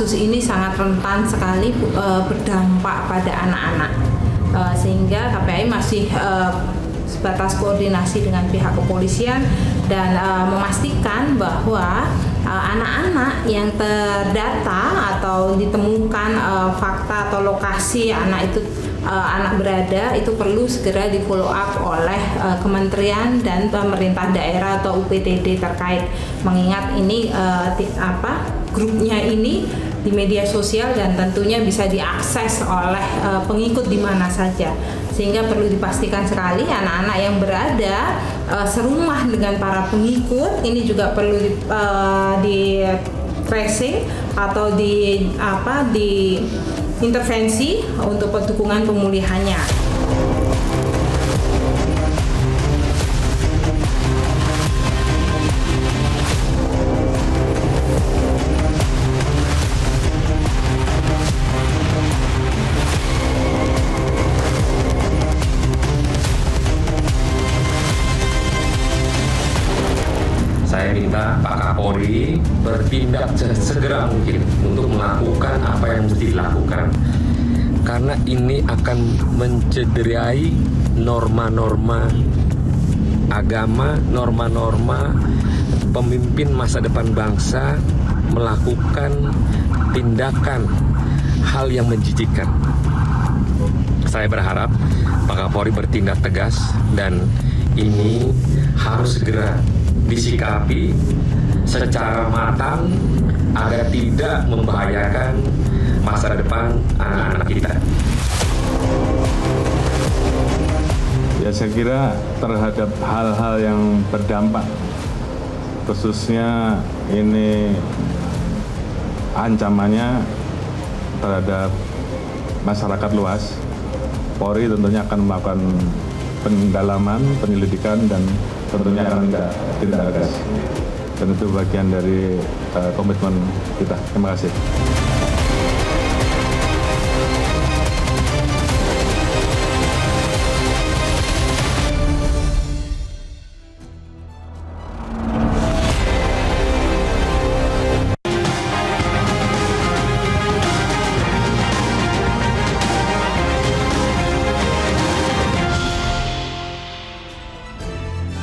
kasus ini sangat rentan sekali berdampak pada anak-anak, sehingga KPAI masih sebatas koordinasi dengan pihak kepolisian dan memastikan bahwa anak-anak yang terdata atau ditemukan fakta atau lokasi anak berada itu perlu segera di follow up oleh kementerian dan pemerintah daerah atau UPTD terkait, mengingat ini grupnya ini di media sosial dan tentunya bisa diakses oleh pengikut di mana saja, sehingga perlu dipastikan sekali anak-anak yang berada serumah dengan para pengikut ini juga perlu di tracing atau di intervensi untuk dukungan pemulihannya. Saya minta Pak Kapolri bertindak sesegera mungkin untuk melakukan apa yang mesti dilakukan. Karena ini akan mencederai norma-norma agama, norma-norma pemimpin masa depan bangsa melakukan tindakan hal yang menjijikkan. Saya berharap Pak Kapolri bertindak tegas dan ini harus segera disikapi secara matang agar tidak membahayakan masa depan anak-anak kita. Ya, saya kira terhadap hal-hal yang berdampak, khususnya ini ancamannya terhadap masyarakat luas, Polri tentunya akan melakukan pendalaman, penyelidikan, dan tentunya akan tindak tegas. Dan itu bagian dari komitmen kita. Terima kasih.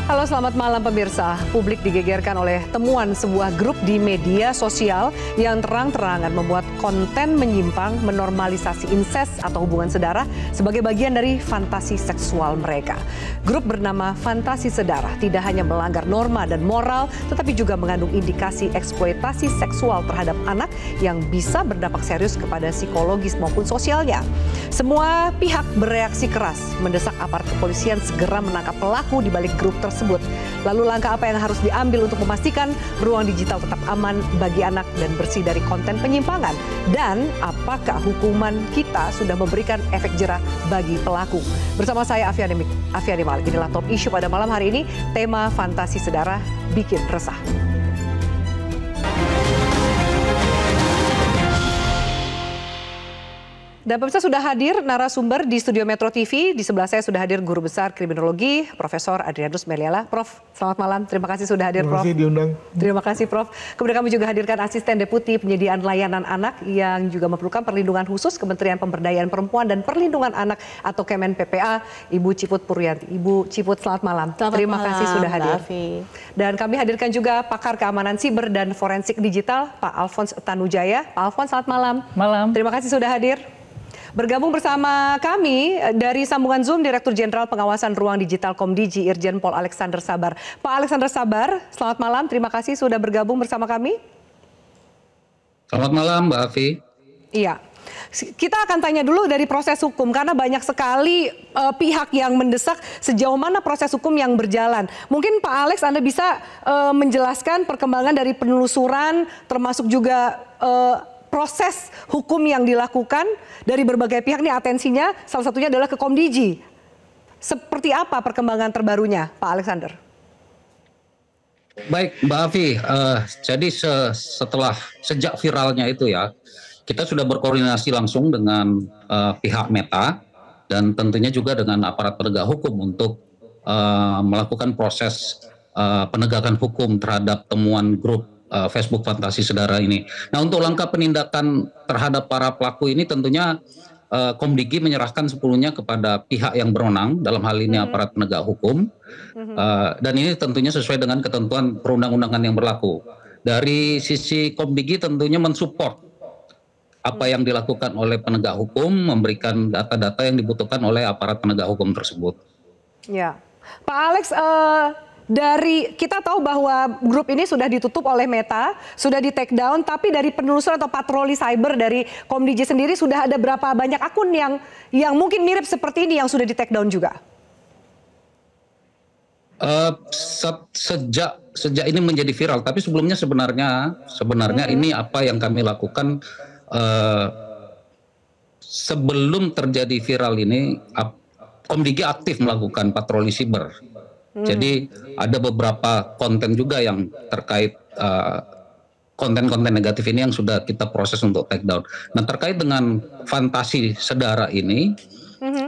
Halo, selamat malam pemirsa. Publik digegerkan oleh temuan sebuah grup di media sosial yang terang-terangan membuat konten menyimpang menormalisasi insest atau hubungan sedara sebagai bagian dari fantasi seksual mereka. Grup bernama Fantasi Sedara tidak hanya melanggar norma dan moral, tetapi juga mengandung indikasi eksploitasi seksual terhadap anak yang bisa berdampak serius kepada psikologis maupun sosialnya. Semua pihak bereaksi keras, mendesak aparat kepolisian segera menangkap pelaku di balik grup tersebut. Lalu langkah apa yang harus diambil untuk memastikan ruang digital tetap aman bagi anak dan bersih dari konten penyimpangan? Dan apakah hukuman kita sudah memberikan efek jera bagi pelaku? Bersama saya Afiani Malik. Inilah top issue pada malam hari ini. Tema Fantasi Sedara bikin resah. Dan pemirsa, sudah hadir narasumber di studio Metro TV. Di sebelah saya sudah hadir Guru Besar Kriminologi, Profesor Adrianus Meliala. Prof, selamat malam. Terima kasih sudah hadir, Prof. Terima kasih diundang. Terima kasih, Prof. Kemudian kami juga hadirkan Asisten Deputi Penyediaan Layanan Anak yang juga memerlukan perlindungan khusus Kementerian Pemberdayaan Perempuan dan Perlindungan Anak atau Kemen PPA, Ibu Ciput Puryanti. Ibu Ciput, selamat malam. Terima kasih sudah hadir. Dan kami hadirkan juga Pakar Keamanan Siber dan Forensik Digital, Pak Alphonse Tanujaya. Pak Alphonse, selamat malam. Malam. Terima kasih sudah hadir. Bergabung bersama kami dari sambungan Zoom Direktur Jenderal Pengawasan Ruang Digital Komdiji Irjen Pol Alexander Sabar. Pak Alexander Sabar, selamat malam. Terima kasih sudah bergabung bersama kami. Selamat malam, Mbak Afi. Iya. Kita akan tanya dulu dari proses hukum, karena banyak sekali pihak yang mendesak sejauh mana proses hukum yang berjalan. Mungkin Pak Alex, Anda bisa menjelaskan perkembangan dari penelusuran, termasuk juga proses hukum yang dilakukan dari berbagai pihak. Nih atensinya salah satunya adalah ke Komdiji. Seperti apa perkembangan terbarunya, Pak Alexander? Baik, Mbak Afi. Jadi sejak viralnya itu ya, kita sudah berkoordinasi langsung dengan pihak Meta dan tentunya juga dengan aparat penegak hukum untuk melakukan proses penegakan hukum terhadap temuan grup Facebook Fantasi Sedara ini. Nah, untuk langkah penindakan terhadap para pelaku ini tentunya Komdigi menyerahkan sepenuhnya kepada pihak yang berwenang, dalam hal ini aparat penegak hukum, dan ini tentunya sesuai dengan ketentuan perundang-undangan yang berlaku. Dari sisi Komdigi tentunya mensupport apa yang dilakukan oleh penegak hukum, memberikan data-data yang dibutuhkan oleh aparat penegak hukum tersebut. Ya, Pak Alex, dari kita tahu bahwa grup ini sudah ditutup oleh Meta, sudah di take down, tapi dari penelusuran atau patroli cyber dari Komdigi sendiri sudah ada berapa banyak akun yang mungkin mirip seperti ini yang sudah di take down juga? Sejak ini menjadi viral, tapi sebelumnya sebenarnya ini apa yang kami lakukan sebelum terjadi viral ini, Komdigi aktif melakukan patroli siber. Jadi ada beberapa konten juga yang terkait konten-konten negatif ini yang sudah kita proses untuk take down. Nah, terkait dengan Fantasi Sedara ini,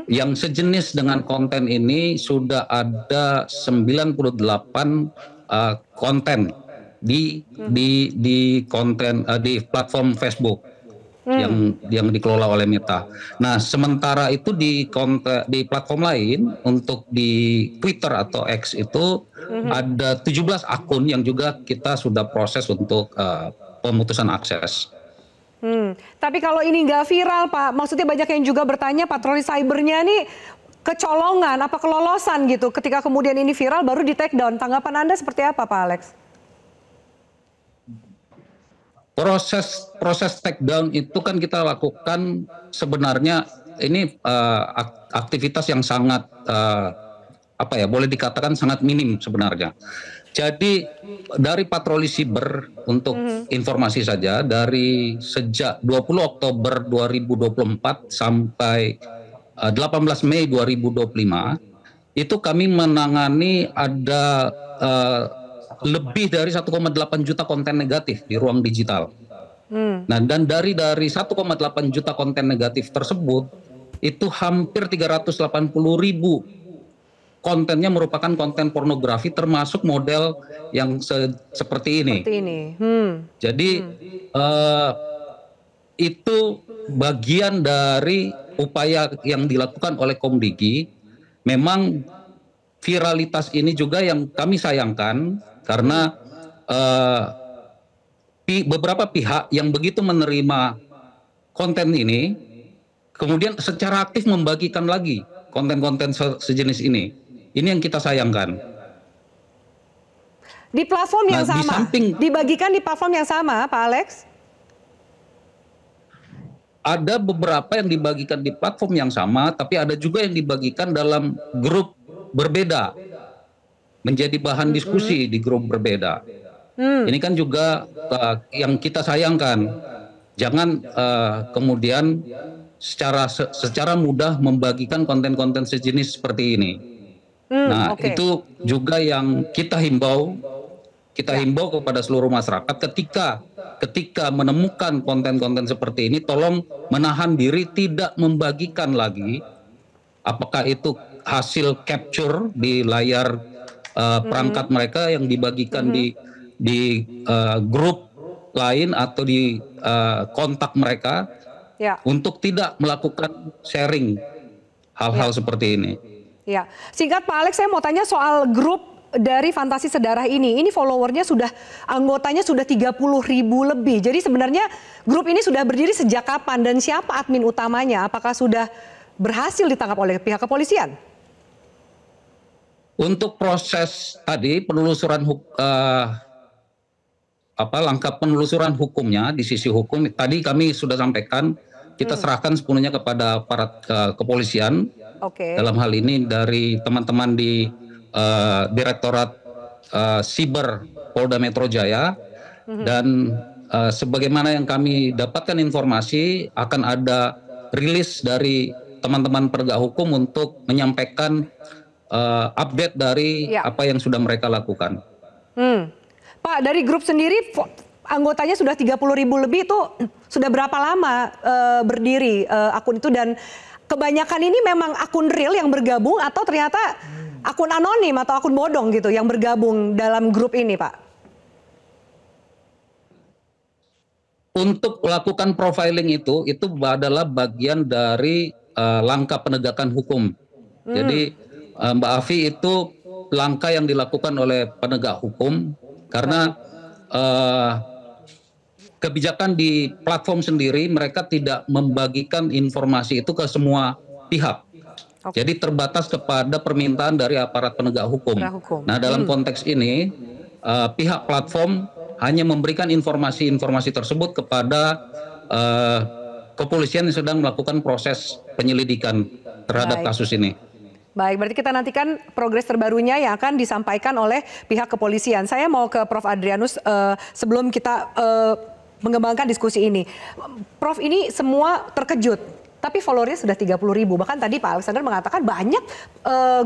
yang sejenis dengan konten ini sudah ada 98 konten di platform Facebook yang dikelola oleh Meta. Nah, sementara itu di platform lain, untuk di Twitter atau X itu ada 17 akun yang juga kita sudah proses untuk pemutusan akses. Tapi kalau ini nggak viral, Pak, maksudnya banyak yang juga bertanya patroli cybernya ini kecolongan, apa kelolosan gitu. Ketika kemudian ini viral baru di take down. Tanggapan Anda seperti apa, Pak Alex? Proses take down itu kan kita lakukan sebenarnya ini aktivitas yang sangat boleh dikatakan sangat minim sebenarnya. Jadi dari patroli siber untuk informasi saja, dari sejak 20 Oktober 2024 sampai 18 Mei 2025 itu kami menangani ada lebih dari 1,8 juta konten negatif di ruang digital. Nah, dan dari 1,8 juta konten negatif tersebut, itu hampir 380.000 kontennya merupakan konten pornografi, termasuk model yang seperti ini. Jadi itu bagian dari upaya yang dilakukan oleh Komdigi. Memang viralitas ini juga yang kami sayangkan, karena beberapa pihak yang begitu menerima konten ini kemudian secara aktif membagikan lagi konten-konten sejenis ini. Ini yang kita sayangkan. Di platform yang sama, dibagikan di platform yang sama, Pak Alex? Ada beberapa yang dibagikan di platform yang sama, tapi ada juga yang dibagikan dalam grup berbeda, menjadi bahan diskusi di grup berbeda. Ini kan juga yang kita sayangkan. Jangan kemudian secara mudah membagikan konten-konten sejenis seperti ini. Itu juga yang kita himbau kepada seluruh masyarakat, ketika menemukan konten-konten seperti ini, tolong menahan diri, tidak membagikan lagi, apakah itu hasil capture di layar perangkat mereka yang dibagikan di grup lain atau di kontak mereka, untuk tidak melakukan sharing hal-hal seperti ini. Ya, singkat Pak Alex, saya mau tanya soal grup dari Fantasi Sedara ini. Ini followernya anggotanya sudah 30.000 lebih. Jadi sebenarnya grup ini sudah berdiri sejak kapan dan siapa admin utamanya? Apakah sudah berhasil ditangkap oleh pihak kepolisian? Untuk proses tadi penelusuran langkah penelusuran hukumnya di sisi hukum tadi kami sudah sampaikan, kita serahkan sepenuhnya kepada aparat kepolisian. Dalam hal ini dari teman-teman di Direktorat Siber Polda Metro Jaya, dan sebagaimana yang kami dapatkan informasi akan ada rilis dari teman-teman penegak hukum untuk menyampaikan update dari apa yang sudah mereka lakukan. Pak, dari grup sendiri anggotanya sudah 30.000 lebih, itu sudah berapa lama berdiri akun itu, dan kebanyakan ini memang akun real yang bergabung atau ternyata akun anonim atau akun bodong gitu yang bergabung dalam grup ini, Pak? untuk melakukan profiling itu adalah bagian dari langkah penegakan hukum. Jadi Mbak Afi, itu langkah yang dilakukan oleh penegak hukum karena kebijakan di platform sendiri mereka tidak membagikan informasi itu ke semua pihak. Jadi terbatas kepada permintaan dari aparat penegak hukum. Nah, dalam konteks ini pihak platform hanya memberikan informasi-informasi tersebut kepada kepolisian yang sedang melakukan proses penyelidikan terhadap kasus ini. Baik, berarti kita nantikan progres terbarunya yang akan disampaikan oleh pihak kepolisian. Saya mau ke Prof. Adrianus sebelum kita mengembangkan diskusi ini. Prof, ini semua terkejut, tapi followernya sudah 30.000. Bahkan tadi Pak Alexander mengatakan banyak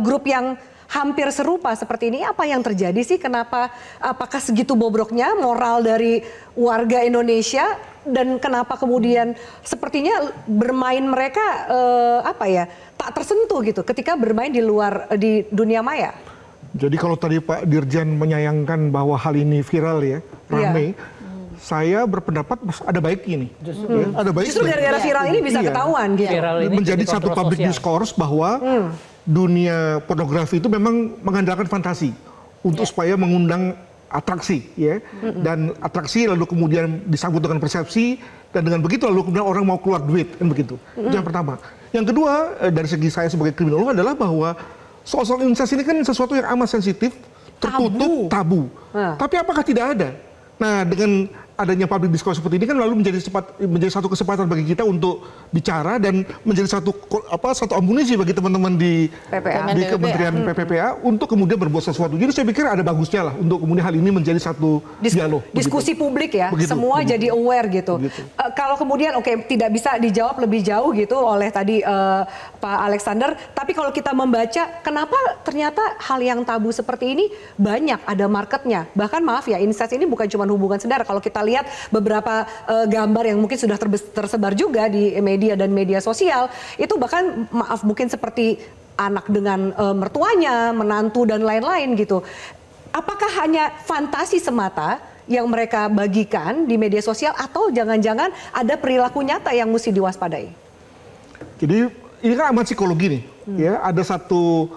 grup yang hampir serupa seperti ini. Apa yang terjadi sih? Kenapa? Apakah segitu bobroknya moral dari warga Indonesia? Dan kenapa kemudian sepertinya bermain mereka tak tersentuh gitu ketika bermain di dunia maya? Jadi kalau tadi Pak Dirjen menyayangkan bahwa hal ini viral ya, ramai, saya berpendapat ada baiknya nih. Ada baiknya. Justru gara-gara viral ini bisa ketahuan gitu. Menjadi satu public discourse bahwa dunia pornografi itu memang mengandalkan fantasi untuk supaya mengundang atraksi, ya, dan atraksi lalu kemudian disambut dengan persepsi, dan dengan begitu lalu kemudian orang mau keluar duit, kan begitu. Itu yang pertama. Yang kedua, dari segi saya sebagai kriminolog adalah bahwa soal incest ini kan sesuatu yang amat sensitif, tertutup, tabu. Tapi apakah tidak ada? Nah, dengan adanya public discourse seperti ini kan lalu menjadi satu kesempatan bagi kita untuk bicara dan menjadi satu amunisi bagi teman-teman di Kementerian PPPA untuk kemudian berbuat sesuatu. Jadi saya pikir ada bagusnya lah untuk kemudian hal ini menjadi satu dialog. Diskusi publik ya, semua jadi aware gitu. Kalau kemudian tidak bisa dijawab lebih jauh gitu oleh tadi Pak Alexander, tapi kalau kita membaca kenapa ternyata hal yang tabu seperti ini banyak ada marketnya. Bahkan maaf ya, incest ini bukan cuma hubungan saudara. Kalau kita lihat beberapa gambar yang mungkin sudah tersebar juga di media dan media sosial, itu bahkan maaf mungkin seperti anak dengan mertuanya, menantu dan lain-lain gitu. Apakah hanya fantasi semata yang mereka bagikan di media sosial atau jangan-jangan ada perilaku nyata yang mesti diwaspadai? Jadi ini kan amat psikologi nih, ya, ada satu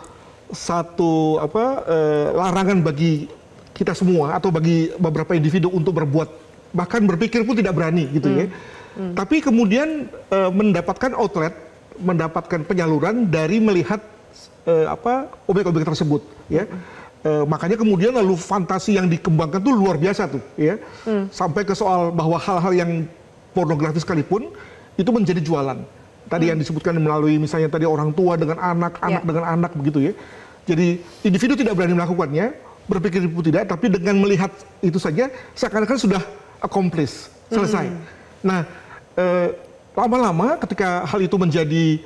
larangan bagi kita semua atau bagi beberapa individu untuk berbuat, bahkan berpikir pun tidak berani gitu ya. Tapi kemudian mendapatkan outlet, mendapatkan penyaluran dari melihat objek-objek tersebut ya. Makanya kemudian lalu fantasi yang dikembangkan tuh luar biasa tuh ya. Sampai ke soal bahwa hal-hal yang pornografi sekalipun itu menjadi jualan. Tadi yang disebutkan melalui misalnya tadi orang tua dengan anak, anak dengan anak begitu ya. Jadi individu tidak berani melakukannya, berpikir pun tidak, tapi dengan melihat itu saja seakan-akan sudah accomplish, selesai. Nah, lama-lama ketika hal itu menjadi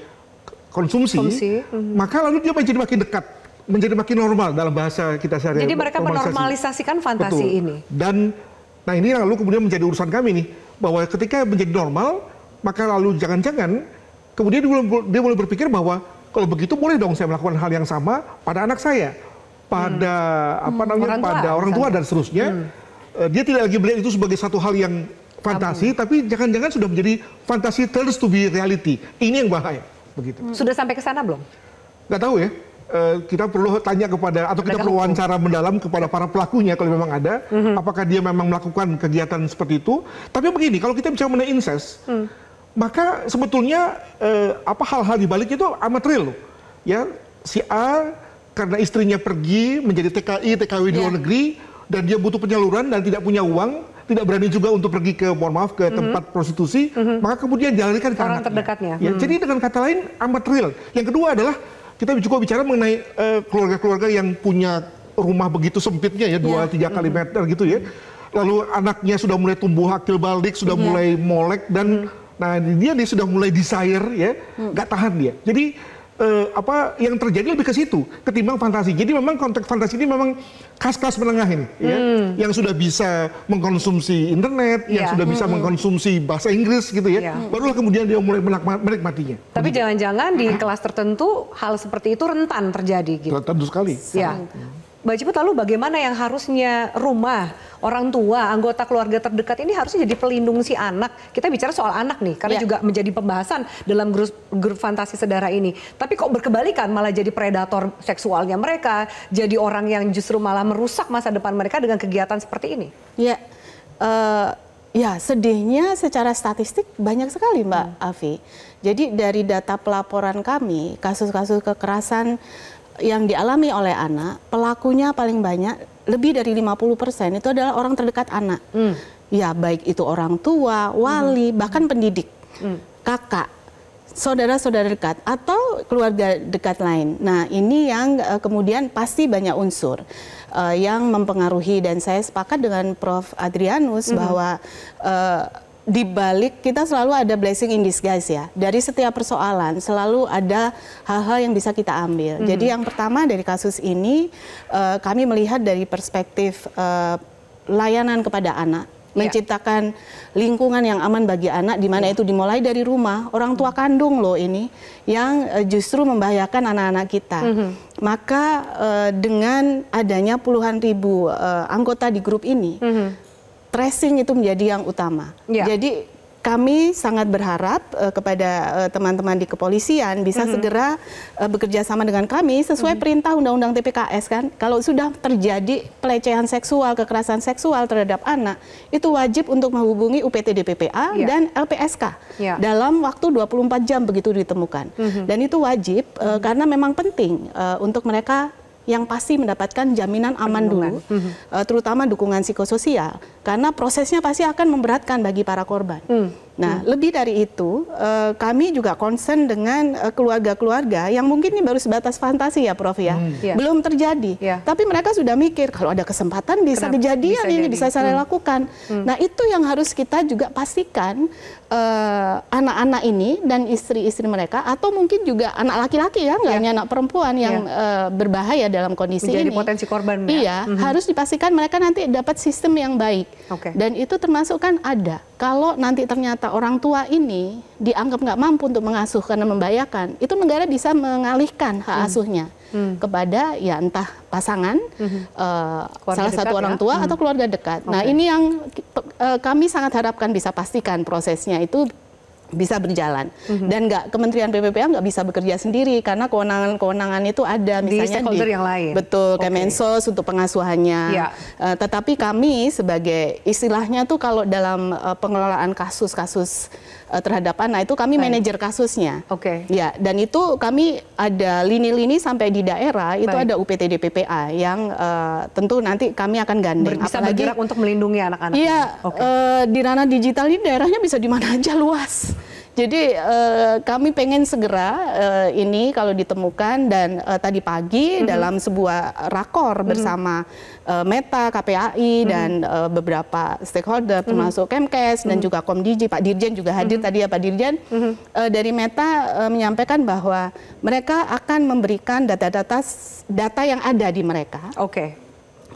konsumsi, maka lalu dia menjadi makin dekat, menjadi makin normal dalam bahasa kita sehari-hari. Jadi mereka menormalisasikan fantasi ini. Dan, nah ini lalu kemudian menjadi urusan kami nih, bahwa ketika menjadi normal, maka lalu jangan-jangan, kemudian dia mulai berpikir bahwa kalau begitu boleh dong saya melakukan hal yang sama pada anak saya, pada pada orang tua dan seterusnya. Dia tidak lagi melihat itu sebagai satu hal yang fantasi, tapi jangan-jangan sudah menjadi fantasi turns to be reality. Ini yang bahaya. Begitu. Sudah sampai ke sana belum? Nggak tahu ya. Kita perlu tanya kepada, atau kita perlu wawancara mendalam kepada para pelakunya kalau memang ada. Apakah dia memang melakukan kegiatan seperti itu. Tapi begini, kalau kita bicara mengenai incest, maka sebetulnya hal-hal di balik itu amat real loh. Ya, si A karena istrinya pergi menjadi TKW di luar negeri, dan dia butuh penyaluran dan tidak punya uang, tidak berani juga untuk pergi ke, mohon maaf, ke tempat prostitusi, maka kemudian dilarikan ke orang terdekatnya. Ya, jadi dengan kata lain amat real. Yang kedua adalah kita juga bicara mengenai keluarga-keluarga yang punya rumah begitu sempitnya ya, 2-3 kali meter gitu ya. Lalu anaknya sudah mulai tumbuh akil balik, sudah mulai molek, dan nah dia sudah mulai desire ya, nggak tahan dia. Jadi yang terjadi lebih ke situ ketimbang fantasi. Jadi memang konteks fantasi ini memang kelas menengah ini ya, yang sudah bisa mengkonsumsi internet, yang sudah bisa mengkonsumsi bahasa Inggris gitu ya, barulah kemudian dia mulai menikmatinya. Tapi jangan-jangan di kelas tertentu hal seperti itu rentan terjadi gitu. Tentu sekali. Ya. Mbak Ciput, lalu bagaimana yang harusnya rumah, orang tua, anggota keluarga terdekat ini harusnya jadi pelindung si anak? Kita bicara soal anak nih, karena juga menjadi pembahasan dalam grup fantasi sedara ini. Tapi kok berkebalikan, malah jadi predator seksualnya mereka, jadi orang yang justru malah merusak masa depan mereka dengan kegiatan seperti ini? Ya, ya sedihnya secara statistik banyak sekali Mbak Afi. Jadi dari data pelaporan kami, kasus-kasus kekerasan yang dialami oleh anak, pelakunya paling banyak, lebih dari 50% itu adalah orang terdekat anak. Ya, baik itu orang tua, wali, bahkan pendidik, kakak, saudara-saudara dekat, atau keluarga dekat lain. Nah, ini yang kemudian pasti banyak unsur yang mempengaruhi, dan saya sepakat dengan Prof. Adrianus bahwa di balik kita selalu ada blessing in disguise ya. Dari setiap persoalan selalu ada hal-hal yang bisa kita ambil. Jadi yang pertama dari kasus ini kami melihat dari perspektif layanan kepada anak, menciptakan lingkungan yang aman bagi anak, di mana itu dimulai dari rumah, orang tua kandung loh ini yang justru membahayakan anak-anak kita. Maka dengan adanya puluhan ribu anggota di grup ini, tracing itu menjadi yang utama. Jadi kami sangat berharap kepada teman-teman di kepolisian bisa segera bekerja sama dengan kami sesuai perintah Undang-Undang TPKS kan. Kalau sudah terjadi pelecehan seksual, kekerasan seksual terhadap anak, itu wajib untuk menghubungi UPT-DPPA dan LPSK dalam waktu 24 jam begitu ditemukan. Dan itu wajib karena memang penting untuk mereka yang pasti mendapatkan jaminan aman dulu, terutama dukungan psikososial, karena prosesnya pasti akan memberatkan bagi para korban. Nah, lebih dari itu, kami juga concern dengan keluarga-keluarga yang mungkin ini baru sebatas fantasi ya, Prof ya, belum terjadi. Tapi mereka sudah mikir kalau ada kesempatan bisa kejadian ini, bisa saya lakukan. Nah, itu yang harus kita juga pastikan anak-anak ini dan istri-istri mereka, atau mungkin juga anak laki-laki ya, nggak hanya anak perempuan yang berbahaya dalam kondisi menjadi ini. Potensi korban. Iya, harus dipastikan mereka nanti dapat sistem yang baik. Dan itu termasuk kan ada. Kalau nanti ternyata orang tua ini dianggap nggak mampu untuk mengasuh karena membahayakan, itu negara bisa mengalihkan hak asuhnya kepada ya entah pasangan, salah satu orang tua atau keluarga dekat. Nah, ini yang kami sangat harapkan bisa pastikan prosesnya itu bisa berjalan, dan Kementerian PPPA nggak bisa bekerja sendiri karena kewenangan-kewenangan itu ada misalnya stakeholder yang lain. Betul, Kemensos untuk pengasuhannya. Tetapi kami sebagai istilahnya tuh kalau dalam pengelolaan kasus-kasus terhadap anak itu kami manajer kasusnya. Ya, dan itu kami ada lini-lini sampai di daerah itu ada UPT DPPA yang tentu nanti kami akan gandeng. Bisa bergerak untuk melindungi anak-anak. Iya, di ranah digital ini daerahnya bisa di mana aja luas. Jadi kami pengen segera ini kalau ditemukan, dan tadi pagi dalam sebuah rakor bersama Meta, KPAI dan beberapa stakeholder termasuk Kemkes dan juga Komdiji, Pak Dirjen juga hadir tadi ya Pak Dirjen, dari Meta menyampaikan bahwa mereka akan memberikan data yang ada di mereka.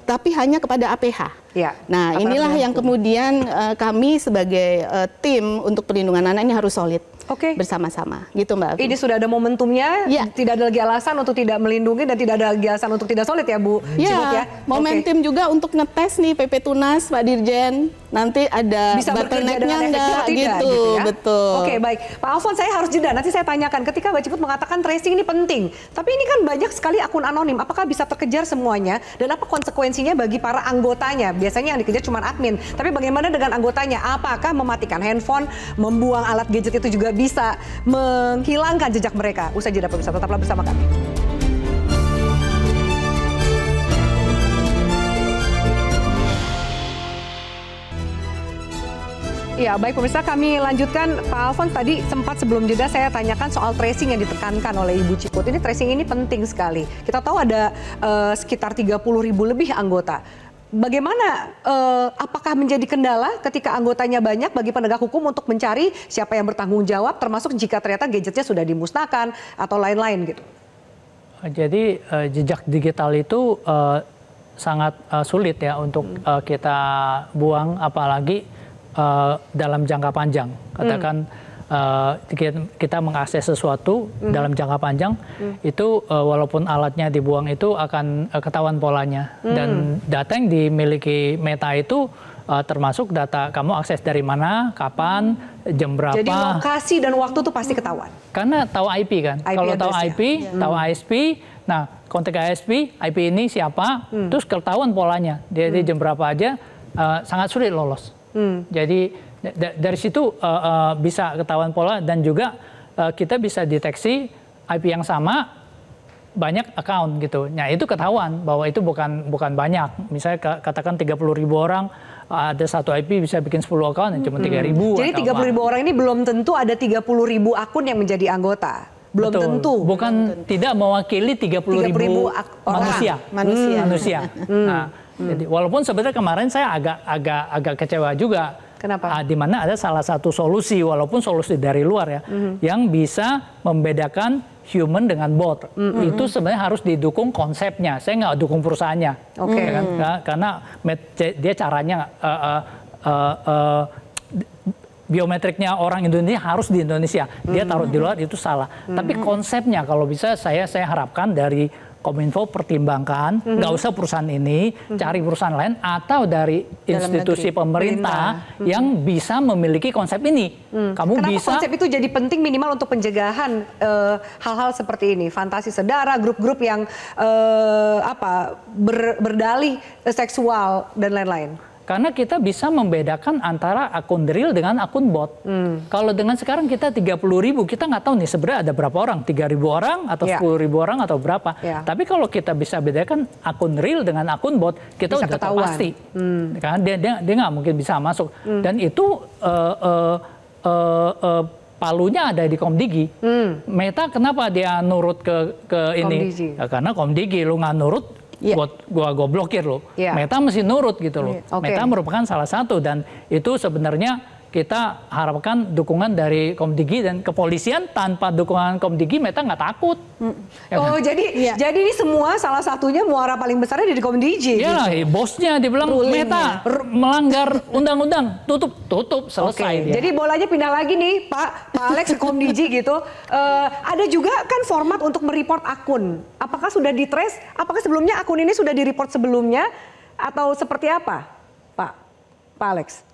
Tapi hanya kepada APH. Nah, inilah yang kemudian kami sebagai tim untuk perlindungan anak ini harus solid bersama-sama, gitu Mbak Afi. Ini sudah ada momentumnya, tidak ada lagi alasan untuk tidak melindungi dan tidak ada lagi alasan untuk tidak solid ya Bu Ciput ya. Momentum juga untuk ngetes nih PP Tunas, Pak Dirjen, nanti ada bottleneck-nya enggak gitu ya? Betul. Baik. Pak Alfon, saya harus jeda, nanti saya tanyakan ketika Mbak Ciput mengatakan tracing ini penting, tapi ini kan banyak sekali akun anonim, apakah bisa terkejar semuanya dan apa konsekuensinya bagi para anggotanya? Biasanya yang dikejar cuma admin, tapi bagaimana dengan anggotanya? Apakah mematikan handphone, membuang alat gadget itu juga bisa menghilangkan jejak mereka? Usai jeda pemirsa, tetaplah bersama kami. Ya, baik pemirsa, kami lanjutkan. Pak Alfons, tadi sempat sebelum jeda saya tanyakan soal tracing yang ditekankan oleh Ibu Ciput. Ini tracing ini penting sekali. Kita tahu ada sekitar 30.000 lebih anggota. Bagaimana, apakah menjadi kendala ketika anggotanya banyak bagi penegak hukum untuk mencari siapa yang bertanggung jawab, termasuk jika ternyata gadgetnya sudah dimusnahkan atau lain-lain gitu? Jadi jejak digital itu sangat sulit ya untuk kita buang, apalagi dalam jangka panjang. Katakan kita mengakses sesuatu dalam jangka panjang, itu walaupun alatnya dibuang itu akan ketahuan polanya. Dan data yang dimiliki Meta itu termasuk data kamu akses dari mana, kapan, jam berapa. Jadi lokasi dan waktu tuh pasti ketahuan. Karena tahu IP kan. Kalau tahu IP, tahu ISP, nah kontak ISP, IP ini siapa, terus ketahuan polanya. Jadi jam berapa aja, sangat sulit lolos. Jadi dari situ bisa ketahuan pola, dan juga kita bisa deteksi IP yang sama banyak account gitu. Nah itu ketahuan bahwa itu bukan banyak. Misalnya katakan 30.000 orang, ada satu IP bisa bikin 10 account yang cuma 3.000. Jadi 30.000 orang ini belum tentu ada 30.000 akun yang menjadi anggota. Belum Betul. tentu. Bukan tidak mewakili 30.000 manusia. Nah, jadi walaupun sebenarnya kemarin saya agak kecewa juga. Kenapa? Di mana ada salah satu solusi, walaupun solusi dari luar ya, yang bisa membedakan human dengan bot. Itu sebenarnya harus didukung konsepnya. Saya nggak dukung perusahaannya. Oke. Ya kan? Karena dia caranya biometriknya orang Indonesia harus di Indonesia. Dia taruh di luar itu salah. Tapi konsepnya kalau bisa saya harapkan dari Kominfo pertimbangkan, nggak usah perusahaan ini, cari perusahaan lain atau dari institusi pemerintah yang bisa memiliki konsep ini. Kamu Kenapa bisa. konsep itu jadi penting minimal untuk pencegahan hal-hal seperti ini, fantasi sedara, grup-grup yang berdalih seksual dan lain-lain. Karena kita bisa membedakan antara akun real dengan akun bot. Kalau dengan sekarang kita 30.000, kita nggak tahu nih sebenarnya ada berapa orang, 3.000 orang atau 10.000 orang atau berapa. Tapi kalau kita bisa bedakan akun real dengan akun bot, kita bisa udah tahu pasti. Karena dia nggak mungkin bisa masuk. Dan itu palunya ada di Komdigi. Meta kenapa dia nurut ke ini? Ya, karena Komdigi, lu nggak nurut, buat gua blokir lo. Meta mesti nurut gitu loh. Meta merupakan salah satu, dan itu sebenarnya kita harapkan dukungan dari Komdigi dan kepolisian. Tanpa dukungan Komdigi Meta nggak takut. Ya kan? Jadi ini semua salah satunya muara paling besarnya dari Komdigi. Iya, gitu. Bosnya dibilang Meta melanggar undang-undang, tutup selesai. Jadi bolanya pindah lagi nih Pak Alex ke Komdigi gitu. Ada juga kan format untuk mereport akun. Apakah sudah di-trace? Apakah sebelumnya akun ini sudah di-report sebelumnya atau seperti apa, Pak Alex?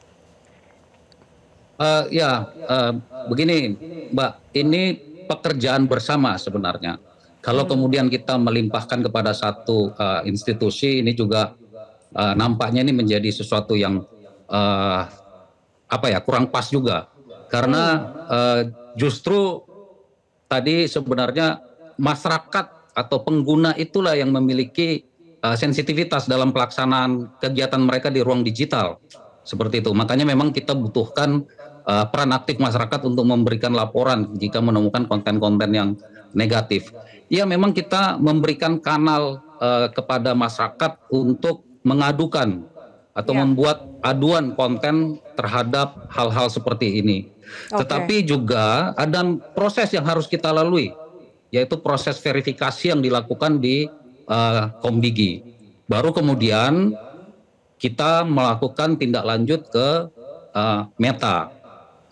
Begini Mbak, ini pekerjaan bersama sebenarnya. Kalau kemudian kita melimpahkan kepada satu institusi, ini juga nampaknya ini menjadi sesuatu yang kurang pas juga. Karena justru tadi sebenarnya masyarakat atau pengguna itulah yang memiliki sensitivitas dalam pelaksanaan kegiatan mereka di ruang digital. Seperti itu. Makanya memang kita butuhkan peran aktif masyarakat untuk memberikan laporan jika menemukan konten-konten yang negatif. Ya memang kita memberikan kanal kepada masyarakat untuk mengadukan atau membuat aduan konten terhadap hal-hal seperti ini. Tetapi juga ada proses yang harus kita lalui, yaitu proses verifikasi yang dilakukan di Komdigi. Baru kemudian kita melakukan tindak lanjut ke Meta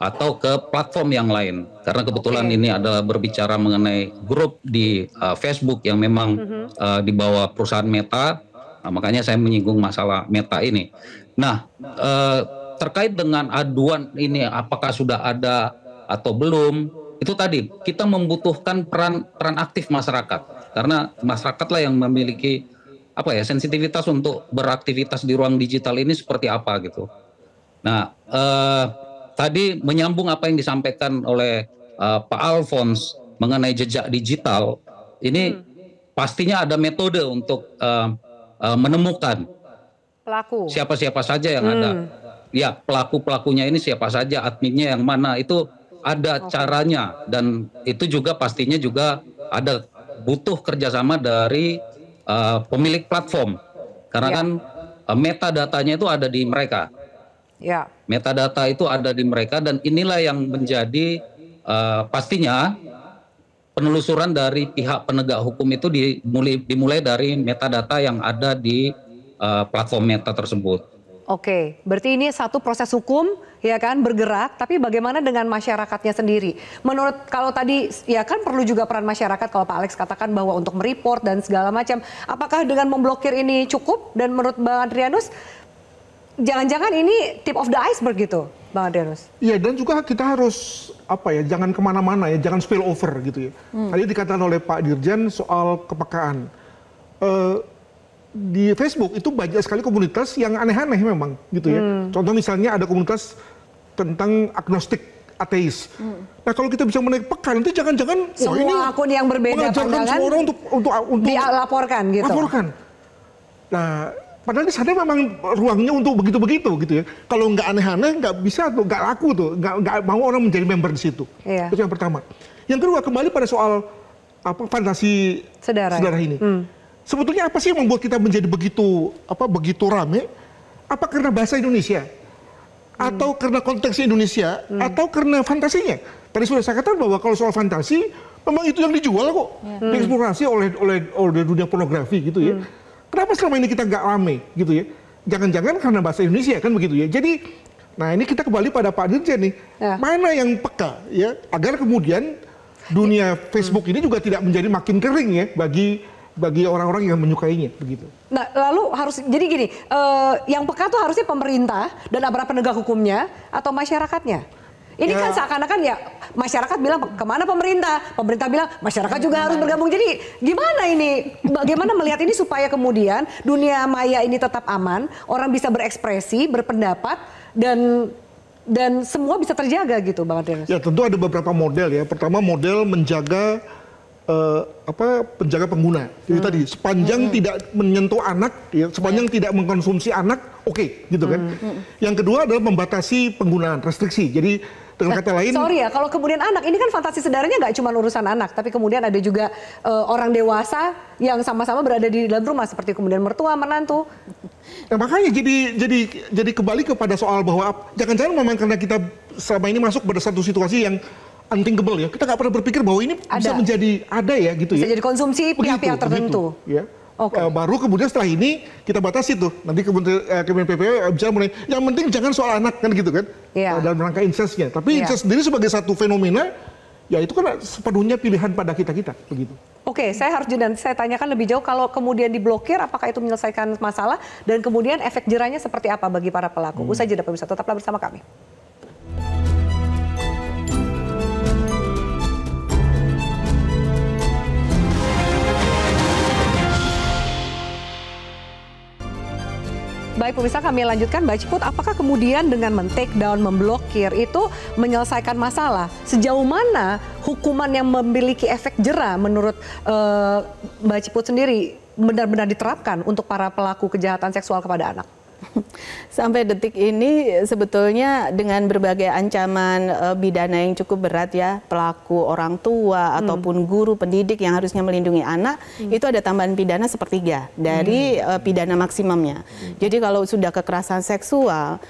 atau ke platform yang lain. Karena kebetulan ini adalah berbicara mengenai grup di Facebook yang memang di bawah perusahaan Meta. Nah, makanya saya menyinggung masalah Meta ini. Nah, terkait dengan aduan ini apakah sudah ada atau belum, itu tadi kita membutuhkan peran aktif masyarakat. Karena masyarakatlah yang memiliki sensitivitas untuk beraktivitas di ruang digital ini seperti apa gitu. Nah, tadi menyambung apa yang disampaikan oleh Pak Alphonse mengenai jejak digital, ini pastinya ada metode untuk menemukan pelaku. Siapa-siapa saja yang ada. Ya, pelaku-pelakunya ini siapa saja, adminnya yang mana, itu ada caranya. Dan itu juga pastinya juga ada butuh kerjasama dari pemilik platform. Karena kan metadatanya itu ada di mereka. Metadata itu ada di mereka, dan inilah yang menjadi pastinya penelusuran dari pihak penegak hukum itu dimulai dari metadata yang ada di platform Meta tersebut. Oke, berarti ini satu proses hukum ya kan bergerak, tapi bagaimana dengan masyarakatnya sendiri? Menurut kalau tadi ya kan perlu juga peran masyarakat kalau Pak Alex katakan bahwa untuk mereport dan segala macam. Apakah dengan memblokir ini cukup? Dan menurut Bang Adrianus, jangan-jangan ini tip of the iceberg gitu, Bang Adrianus? Iya, dan juga kita harus jangan kemana-mana ya, jangan spill over gitu ya. Tadi dikatakan oleh Pak Dirjen soal kepekaan. Di Facebook itu banyak sekali komunitas yang aneh-aneh memang gitu ya. Contoh misalnya ada komunitas tentang agnostik ateis. Nah kalau kita bisa menaik peka nanti jangan-jangan semua akun yang berbeda pandangan semua orang untuk dilaporkan gitu. Laporkan. Nah padahal di sana memang ruangnya untuk begitu-begitu gitu ya. Kalau nggak aneh-aneh nggak bisa tuh, nggak laku tuh, nggak mau orang menjadi member di situ. Iya. Itu yang pertama. Yang kedua kembali pada soal fantasi saudara ini. Sebetulnya apa sih yang membuat kita menjadi begitu rame? Apa karena bahasa Indonesia? Atau karena konteksnya Indonesia? Atau karena fantasinya? Tadi sudah saya katakan bahwa kalau soal fantasi, memang itu yang dijual kok. Dieksplorasi oleh dunia pornografi gitu ya. Kenapa selama ini kita nggak rame gitu ya? Jangan-jangan karena bahasa Indonesia kan begitu ya. Jadi, nah ini kita kembali pada Pak Dirjen nih. Mana yang peka ya? Agar kemudian dunia Facebook ini juga tidak menjadi makin kering ya bagi orang-orang yang menyukainya begitu. Nah, lalu harus jadi gini, yang peka tuh harusnya pemerintah dan aparat penegak hukumnya atau masyarakatnya. Ini kan seakan-akan ya masyarakat bilang kemana pemerintah bilang masyarakat juga harus bergabung. Jadi gimana ini? Bagaimana melihat ini supaya kemudian dunia maya ini tetap aman, orang bisa berekspresi, berpendapat dan semua bisa terjaga gitu, Bang Adrianus. Ya tentu ada beberapa model ya. Pertama model menjaga penjaga pengguna. Jadi tadi sepanjang tidak menyentuh anak, ya, sepanjang tidak mengkonsumsi anak, oke, gitu kan. Yang kedua adalah membatasi penggunaan, restriksi. Jadi dengan kata lain, sorry ya, kalau kemudian anak ini kan fantasi saudaranya nggak cuma urusan anak, tapi kemudian ada juga orang dewasa yang sama-sama berada di dalam rumah seperti kemudian mertua, menantu. Nah, makanya jadi kembali kepada soal bahwa jangan-jangan memang karena kita selama ini masuk pada satu situasi yang unthinkable ya, kita nggak pernah berpikir bahwa ini bisa menjadi ya gitu ya. Bisa jadi konsumsi pihak-pihak tertentu. Ya. Baru kemudian setelah ini kita batasi tuh, nanti Kementerian PPW bisa mulai, yang penting jangan soal anak kan gitu kan, dalam rangka incestnya. Tapi incest sendiri sebagai satu fenomena, ya itu kan sepenuhnya pilihan pada kita begitu. Oke, saya harus saya tanyakan lebih jauh, kalau kemudian diblokir, apakah itu menyelesaikan masalah dan kemudian efek jerahnya seperti apa bagi para pelaku? Usai jeda pemirsa, tetaplah bersama kami. Baik pemirsa, kami lanjutkan. Mbak Ciput, apakah kemudian dengan men-take down, memblokir itu menyelesaikan masalah? Sejauh mana hukuman yang memiliki efek jera menurut Mbak Ciput sendiri benar-benar diterapkan untuk para pelaku kejahatan seksual kepada anak? Sampai detik ini sebetulnya dengan berbagai ancaman pidana yang cukup berat ya, pelaku orang tua ataupun guru pendidik yang harusnya melindungi anak, itu ada tambahan pidana sepertiga dari pidana maksimumnya. Jadi kalau sudah kekerasan seksual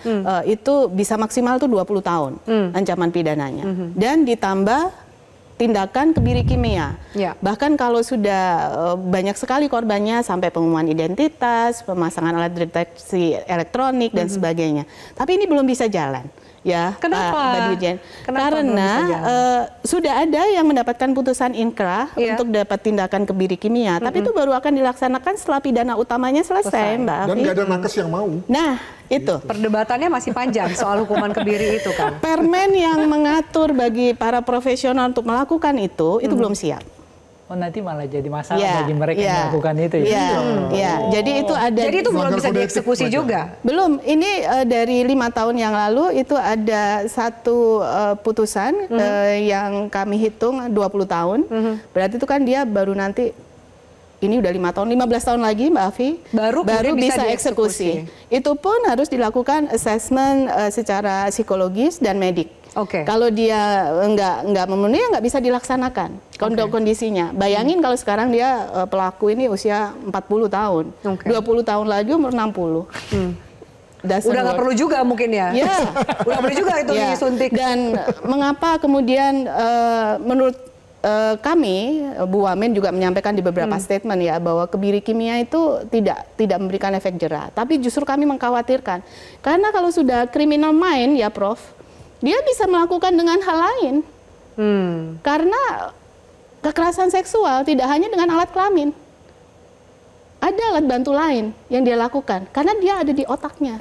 itu bisa maksimal tuh 20 tahun ancaman pidananya. Dan ditambah tindakan kebiri kimia. Bahkan kalau sudah banyak sekali korbannya sampai pengumuman identitas, pemasangan alat deteksi elektronik dan sebagainya. Tapi ini belum bisa jalan. Ya, kenapa? Mbak Dirjen. Karena sudah ada yang mendapatkan putusan inkrah untuk dapat tindakan kebiri kimia, tapi itu baru akan dilaksanakan setelah pidana utamanya selesai, Mbak Afi. Dan nggak ada nakes yang mau. Nah, itu. Perdebatannya masih panjang soal hukuman kebiri itu kan. Permen yang mengatur bagi para profesional untuk melakukan itu belum siap. Oh, nanti malah jadi masalah bagi mereka yang melakukan itu ya? Jadi itu ada. Jadi itu belum bisa dieksekusi juga? Belum, ini dari 5 tahun yang lalu itu ada satu putusan yang kami hitung 20 tahun. Berarti itu kan dia baru nanti, ini udah 5 tahun, 15 tahun lagi Mbak Afi, baru bisa eksekusi. Itu pun harus dilakukan assessment secara psikologis dan medik. Kalau dia nggak memenuhi, nggak bisa dilaksanakan kondisinya. Bayangin kalau sekarang dia pelaku ini usia 40 tahun, 20 tahun lagi umur 60. Udah nggak perlu juga mungkin ya? Udah perlu juga itu disuntik. Dan mengapa kemudian menurut kami, Bu Wamen juga menyampaikan di beberapa statement ya bahwa kebiri kimia itu tidak memberikan efek jera, tapi justru kami mengkhawatirkan karena kalau sudah criminal mind ya Prof, dia bisa melakukan dengan hal lain, karena kekerasan seksual tidak hanya dengan alat kelamin, ada alat bantu lain yang dia lakukan karena dia ada di otaknya.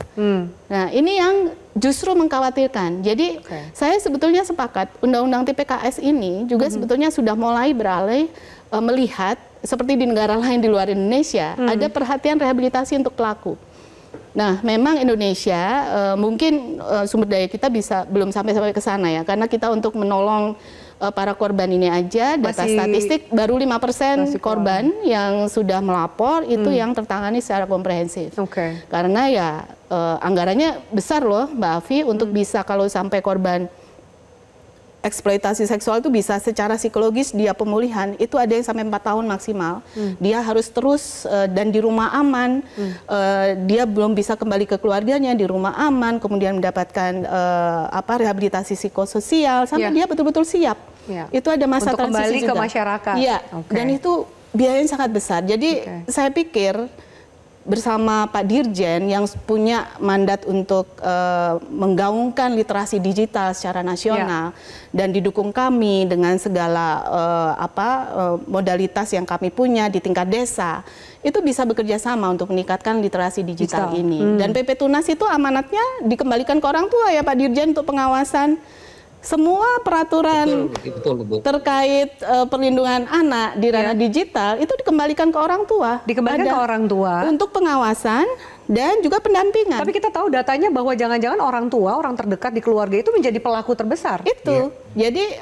Nah ini yang justru mengkhawatirkan. Jadi saya sebetulnya sepakat Undang-Undang TPKS ini juga sebetulnya sudah mulai beralih melihat seperti di negara lain di luar Indonesia ada perhatian rehabilitasi untuk pelaku. Nah memang Indonesia mungkin sumber daya kita belum sampai ke sana ya, karena kita untuk menolong para korban ini aja data statistik baru 5% korban yang sudah melapor itu yang tertangani secara komprehensif. Karena ya anggarannya besar loh Mbak Afi untuk bisa kalau sampai korban eksploitasi seksual itu bisa secara psikologis dia pemulihan itu ada yang sampai 4 tahun maksimal. Dia harus terus dan di rumah aman, dia belum bisa kembali ke keluarganya di rumah aman, kemudian mendapatkan rehabilitasi psikososial sampai dia betul-betul siap. Itu ada masa untuk transisi kembali juga. ke masyarakat. Iya. Dan itu biayanya sangat besar. Jadi saya pikir bersama Pak Dirjen yang punya mandat untuk menggaungkan literasi digital secara nasional dan didukung kami dengan segala modalitas yang kami punya di tingkat desa, itu bisa bekerja sama untuk meningkatkan literasi digital ini. Dan PP Tunas itu amanatnya dikembalikan ke orang tua ya Pak Dirjen untuk pengawasan. Semua peraturan terkait perlindungan anak di ranah digital itu dikembalikan ke orang tua. Dikembalikan ke orang tua untuk pengawasan dan juga pendampingan. Tapi kita tahu datanya bahwa jangan-jangan orang tua, orang terdekat di keluarga itu menjadi pelaku terbesar. Itu. Jadi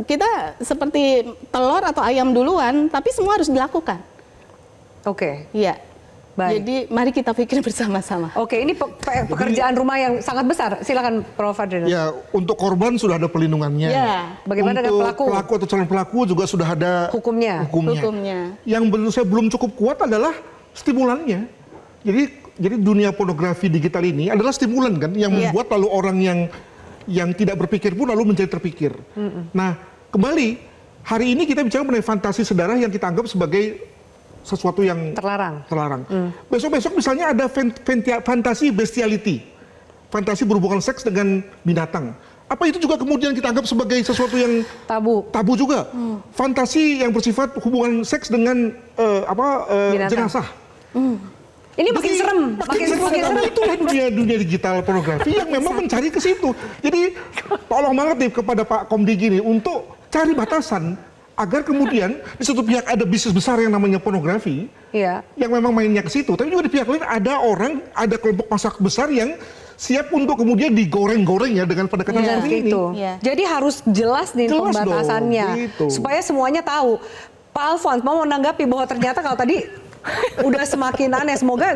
kita seperti telur atau ayam duluan, tapi semua harus dilakukan. Iya. Baik. Jadi mari kita pikir bersama-sama. Ini pekerjaan rumah yang sangat besar. Silakan Prof. Fadrinus. Ya, untuk korban sudah ada pelindungannya. Bagaimana dengan pelaku? Pelaku atau calon pelaku juga sudah ada hukumnya. Yang menurut saya belum cukup kuat adalah stimulannya. Jadi dunia pornografi digital ini adalah stimulan kan yang membuat lalu orang yang tidak berpikir pun lalu menjadi terpikir. Nah, kembali hari ini kita bicara mengenai fantasi sedarah yang kita anggap sebagai sesuatu yang terlarang. Besok-besok misalnya ada fantasi bestiality, fantasi berhubungan seks dengan binatang. Apa itu juga kemudian kita anggap sebagai sesuatu yang tabu juga? Fantasi yang bersifat hubungan seks dengan jenazah. Ini makin serem, makin serem. Itulah dunia digital pornografi yang memang mencari ke situ. Jadi tolong banget nih kepada Pak Komdigi nih untuk cari batasan agar kemudian di satu pihak ada bisnis besar yang namanya pornografi, yang memang mainnya ke situ, tapi juga di pihak lain ada kelompok masyarakat besar yang siap untuk kemudian digoreng-goreng ya dengan pendekatan seperti ini. Jadi harus jelas nih pembatasannya, supaya semuanya tahu. Pak Alfons mau menanggapi bahwa ternyata kalau tadi udah semakin aneh, semoga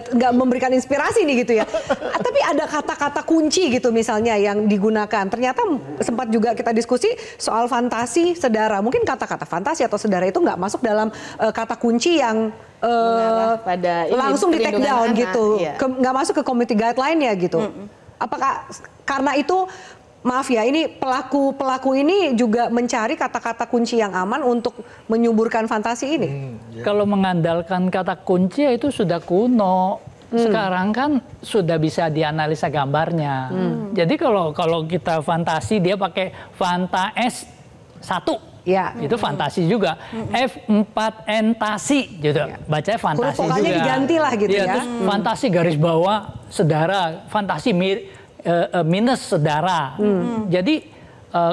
nggak memberikan inspirasi nih gitu ya. Tapi ada kata-kata kunci gitu misalnya yang digunakan. Ternyata sempat juga kita diskusi soal fantasi sedara. Mungkin kata-kata fantasi atau sedara itu nggak masuk dalam kata kunci yang pada langsung di take down gitu. Nggak masuk ke community guideline ya gitu. Apakah karena itu maaf ya, ini pelaku ini juga mencari kata-kata kunci yang aman untuk menyuburkan fantasi ini. Kalau mengandalkan kata kunci itu sudah kuno. Sekarang kan sudah bisa dianalisa gambarnya. Jadi kalau kita fantasi dia pakai Fanta S1. Itu fantasi juga. F4-entasi gitu. Bacanya fantasi juga. Diganti lah gitu ya. Terus fantasi garis bawah sedara, fantasi minus sedara. Jadi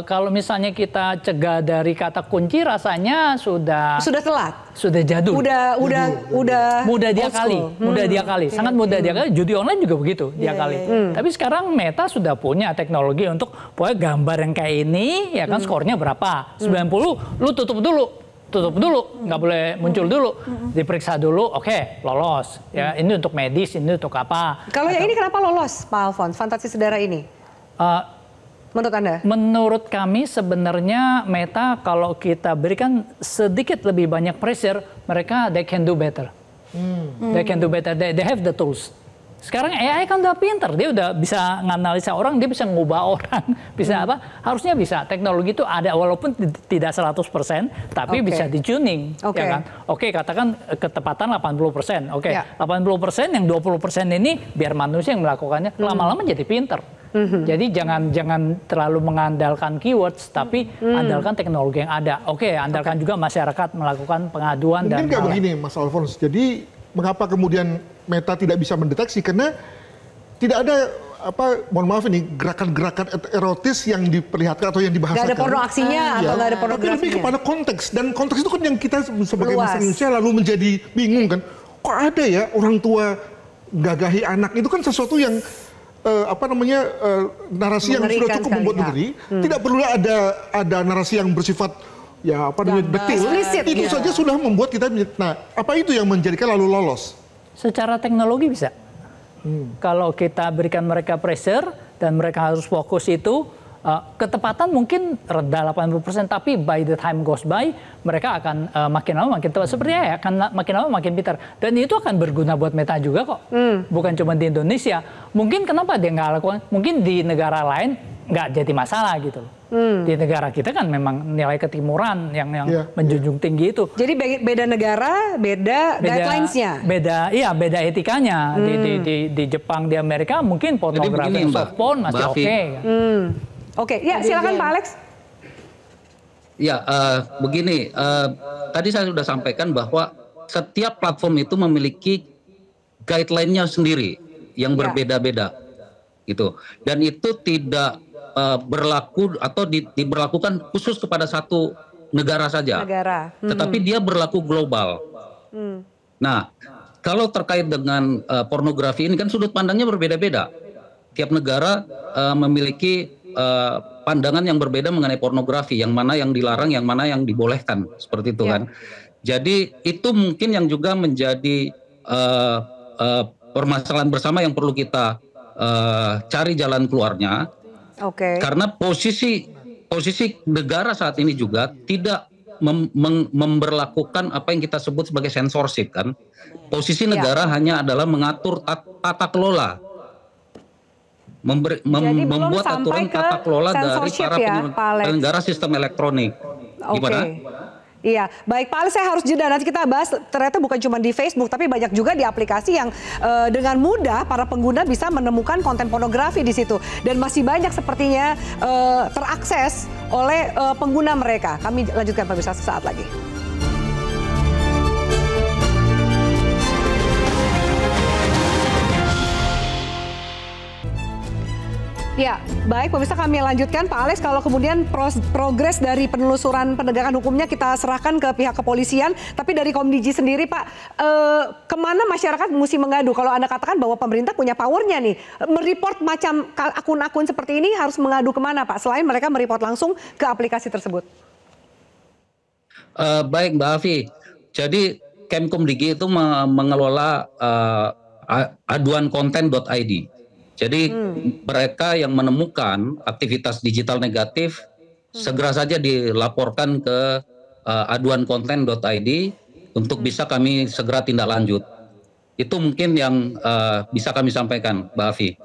kalau misalnya kita cegah dari kata kunci rasanya sudah telat, sudah jadul, udah mudah diakali, sangat mudah diakali. Judi online juga begitu diakali. Tapi sekarang Meta sudah punya teknologi untuk pokoknya gambar yang kayak ini ya kan skornya berapa 90, lu tutup dulu, nggak boleh muncul dulu, diperiksa dulu, oke, lolos. Ya, ini untuk medis, ini untuk apa? Kalau yang ini kenapa lolos, Pak Alfons? Fantasi sedara ini? Menurut Anda? Menurut kami sebenarnya Meta kalau kita berikan sedikit lebih banyak pressure, mereka they can do better. They can do better. They have the tools. Sekarang AI kan udah pinter, dia udah bisa nganalisa orang, dia bisa ngubah orang, bisa apa? Harusnya bisa. Teknologi itu ada walaupun tidak 100%, tapi bisa di-tuning, ya kan? Oke, katakan ketepatan 80%. Oke, 80% yang 20% ini biar manusia yang melakukannya, lama-lama jadi pinter. Jadi jangan terlalu mengandalkan keywords, tapi andalkan teknologi yang ada. Oke, andalkan juga masyarakat melakukan pengaduan. Mungkin nggak begini, Mas Alphonse. Jadi mengapa kemudian Meta tidak bisa mendeteksi? Karena tidak ada mohon maaf ini gerakan-gerakan erotis yang diperlihatkan atau yang dibahasakan. Nggak ada porno aksinya atau nggak ada pornografinya. Tapi lebih kepada konteks, dan konteks itu kan yang kita sebagai masyarakat Indonesia lalu menjadi bingung kan. Kok ada ya orang tua gagahi anak, itu kan sesuatu yang narasi yang sudah cukup membuat ngeri. Tidak perlu ada narasi yang bersifat detail. Itu saja sudah membuat kita. Nah, apa itu yang menjadikan lalu lolos? Secara teknologi bisa. Kalau kita berikan mereka pressure dan mereka harus fokus itu, ketepatan mungkin rendah 80%, tapi by the time goes by, mereka akan makin lama makin tepat. Seperti ya, akan makin lama makin pintar. Dan itu akan berguna buat Meta juga kok. Bukan cuma di Indonesia. Mungkin kenapa dia nggak lakukan? Mungkin di negara lain nggak jadi masalah gitu loh. Di negara kita kan memang nilai ketimuran yang menjunjung tinggi itu. Jadi beda negara, beda guidelines-nya. Beda etikanya. Di Jepang, di Amerika mungkin pornografi soft porn masih oke. Oke, ya silakan Pak Alex. Ya, begini. Tadi saya sudah sampaikan bahwa setiap platform itu memiliki guideline-nya sendiri yang berbeda-beda, gitu. Dan itu tidak berlaku atau diberlakukan khusus kepada satu negara saja, tetapi dia berlaku global. Nah, kalau terkait dengan pornografi ini kan sudut pandangnya berbeda-beda. Tiap negara memiliki pandangan yang berbeda mengenai pornografi, yang mana yang dilarang, yang mana yang dibolehkan, seperti itu kan. Jadi itu mungkin yang juga menjadi permasalahan bersama yang perlu kita cari jalan keluarnya. Karena posisi negara saat ini juga tidak memberlakukan apa yang kita sebut sebagai censorship kan. Posisi negara hanya adalah mengatur tata kelola, membuat aturan tata kelola dari para penyelenggara sistem elektronik. Gimana? Iya, baik Pak Alex, saya harus jeda, nanti kita bahas ternyata bukan cuma di Facebook, tapi banyak juga di aplikasi yang dengan mudah para pengguna bisa menemukan konten pornografi di situ. Dan masih banyak sepertinya terakses oleh pengguna mereka. Kami lanjutkan pemirsa sesaat lagi. Ya, baik pemirsa, kami lanjutkan. Pak Alex, kalau kemudian progres dari penelusuran penegakan hukumnya kita serahkan ke pihak kepolisian, tapi dari Komdiji sendiri Pak, kemana masyarakat mesti mengadu? Kalau Anda katakan bahwa pemerintah punya powernya nih, mereport macam akun-akun seperti ini harus mengadu kemana Pak? Selain mereka mereport langsung ke aplikasi tersebut. Baik Mbak Afi, jadi Kemkomdigi itu mengelola aduankonten.id. Jadi mereka yang menemukan aktivitas digital negatif segera saja dilaporkan ke aduankonten.id untuk bisa kami segera tindak lanjut. Itu mungkin yang bisa kami sampaikan, Mbak Afi.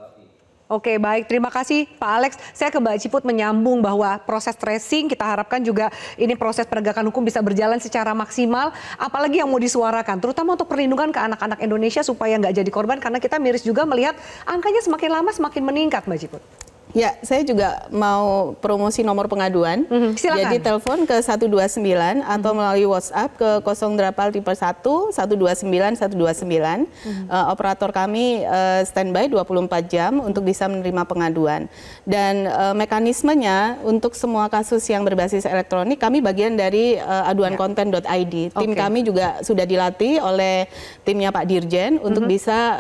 Oke, baik. Terima kasih Pak Alex. Saya ke Mbak Ciput menyambung bahwa proses tracing kita harapkan juga ini proses penegakan hukum bisa berjalan secara maksimal. Apalagi yang mau disuarakan, terutama untuk perlindungan ke anak-anak Indonesia supaya nggak jadi korban. Karena kita miris juga melihat angkanya semakin lama semakin meningkat, Mbak Ciput. Ya, saya juga mau promosi nomor pengaduan. Silakan. Jadi telepon ke 129 atau melalui WhatsApp ke 0811 129 129. Operator kami standby 24 jam untuk bisa menerima pengaduan. Dan mekanismenya untuk semua kasus yang berbasis elektronik, kami bagian dari aduankonten.id. Tim kami juga sudah dilatih oleh timnya Pak Dirjen untuk bisa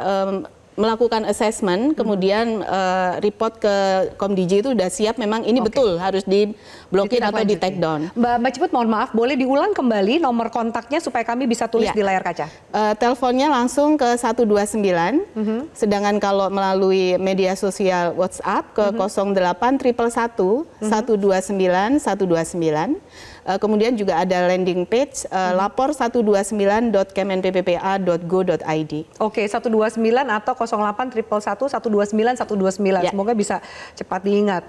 melakukan assessment, kemudian report ke Komdiji itu sudah siap, memang ini betul harus diblokir atau di take down. Mbak Ciput, mohon maaf, boleh diulang kembali nomor kontaknya supaya kami bisa tulis di layar kaca? Teleponnya langsung ke 129, sedangkan kalau melalui media sosial WhatsApp ke 08 111 129 129. Kemudian juga ada landing page lapor129.kemenpppa.go.id. Oke, 129 atau 08 111 129 129. Semoga bisa cepat diingat.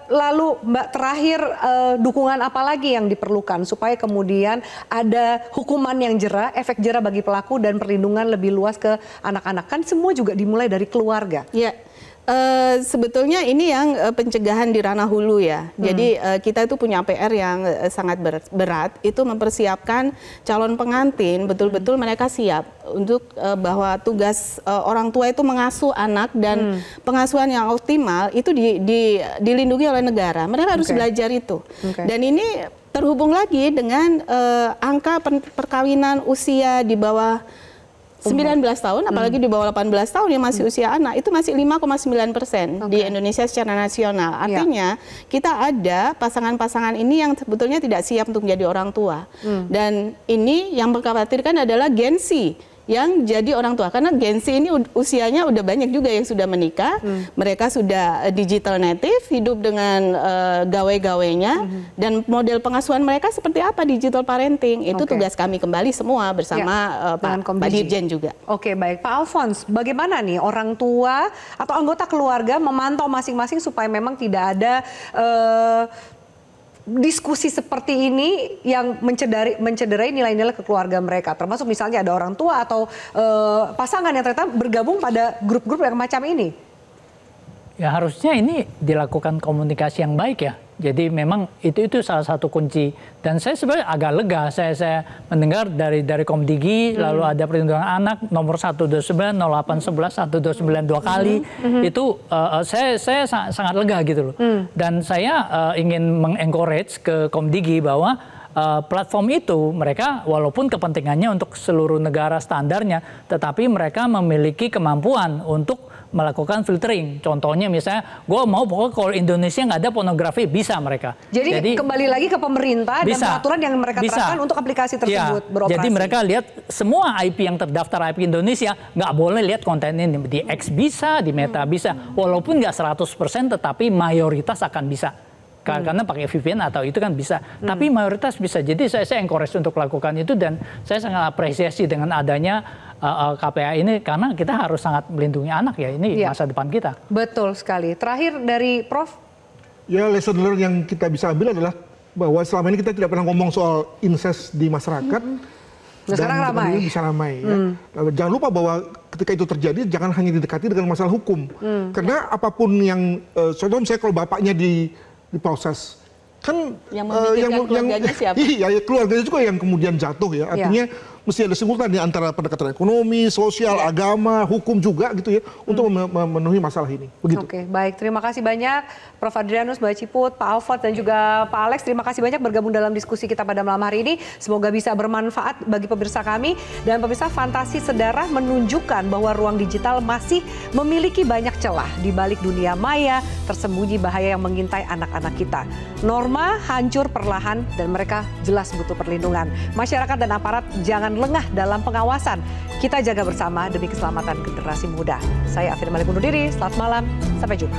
Lalu Mbak, terakhir dukungan apa lagi yang diperlukan supaya kemudian ada hukuman yang jera, efek jera bagi pelaku dan perlindungan lebih luas ke anak-anak? Kan semua juga dimulai dari keluarga. Ya. Sebetulnya ini yang pencegahan di ranah hulu ya. Jadi kita itu punya PR yang sangat berat, itu mempersiapkan calon pengantin betul-betul mereka siap untuk bahwa tugas orang tua itu mengasuh anak dan pengasuhan yang optimal itu dilindungi oleh negara. Mereka harus belajar itu. Dan ini terhubung lagi dengan angka perkawinan usia di bawah 19 tahun, apalagi di bawah 18 tahun yang masih usia anak, itu masih 5,9% di Indonesia secara nasional. Artinya kita ada pasangan-pasangan ini yang sebetulnya tidak siap untuk menjadi orang tua. Dan ini yang mengkhawatirkan adalah Gen Z yang jadi orang tua. Karena Gen Z ini usianya udah banyak juga yang sudah menikah, mereka sudah digital native, hidup dengan gawe-gawenya, dan model pengasuhan mereka seperti apa digital parenting. Itu tugas kami kembali semua bersama Pak Dirjen juga. Oke, baik. Pak Alphonse, bagaimana nih orang tua atau anggota keluarga memantau masing-masing supaya memang tidak ada diskusi seperti ini yang mencederai nilai-nilai keluarga mereka, termasuk misalnya ada orang tua atau pasangan yang ternyata bergabung pada grup-grup yang macam ini? Ya harusnya ini dilakukan komunikasi yang baik ya. Jadi memang itu salah satu kunci. Dan saya sebenarnya agak lega. Saya mendengar dari Komdigi, lalu ada perlindungan anak nomor 129, 0811, 129 2 kali. Itu saya sangat lega gitu loh. Dan saya ingin mengencourage ke Komdigi bahwa platform itu mereka walaupun kepentingannya untuk seluruh negara standarnya, tetapi mereka memiliki kemampuan untuk melakukan filtering. Contohnya misalnya, gue mau pokoknya kalau Indonesia nggak ada pornografi, bisa mereka. Jadi kembali lagi ke pemerintah dan peraturan yang mereka terapkan untuk aplikasi tersebut beroperasi. Jadi mereka lihat semua IP yang terdaftar IP Indonesia, nggak boleh lihat konten ini. Di X bisa, di Meta bisa. Walaupun nggak 100%, tetapi mayoritas akan bisa. Karena pakai VPN atau itu kan bisa. Tapi mayoritas bisa. Jadi saya encourage untuk lakukan itu dan saya sangat apresiasi dengan adanya KPA ini karena kita harus sangat melindungi anak ya. Ini masa depan kita. Betul sekali. Terakhir dari Prof. Ya, lesson learn yang kita bisa ambil adalah bahwa selama ini kita tidak pernah ngomong soal incest di masyarakat. Sekarang ramai. Bisa ramai. Ya. Jangan lupa bahwa ketika itu terjadi jangan hanya didekati dengan masalah hukum. Karena apapun yang contoh misalnya kalau bapaknya diproses kan yang keluarganya siapa? Iya, keluarganya juga yang kemudian jatuh ya. Artinya mesti ada simultan di antara pendekatan ekonomi, sosial, agama, hukum juga gitu ya untuk memenuhi masalah ini. Begitu. Oke, baik. Terima kasih banyak Prof. Adrianus, Mbak Ciput, Pak Alphonse dan juga Pak Alex. Terima kasih banyak bergabung dalam diskusi kita pada malam hari ini. Semoga bisa bermanfaat bagi pemirsa kami. Dan pemirsa, Fantasi Sedarah menunjukkan bahwa ruang digital masih memiliki banyak celah. Di balik dunia maya, tersembunyi bahaya yang mengintai anak-anak kita. Norma hancur perlahan dan mereka jelas butuh perlindungan. Masyarakat dan aparat jangan lengah dalam pengawasan. Kita jaga bersama demi keselamatan generasi muda. Saya Afifah Malik undur diri. Selamat malam. Sampai jumpa.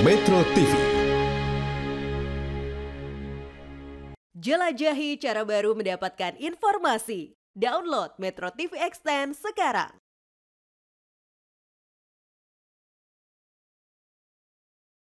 Metro TV. Jelajahi cara baru mendapatkan informasi. Download Metro TV Extend sekarang.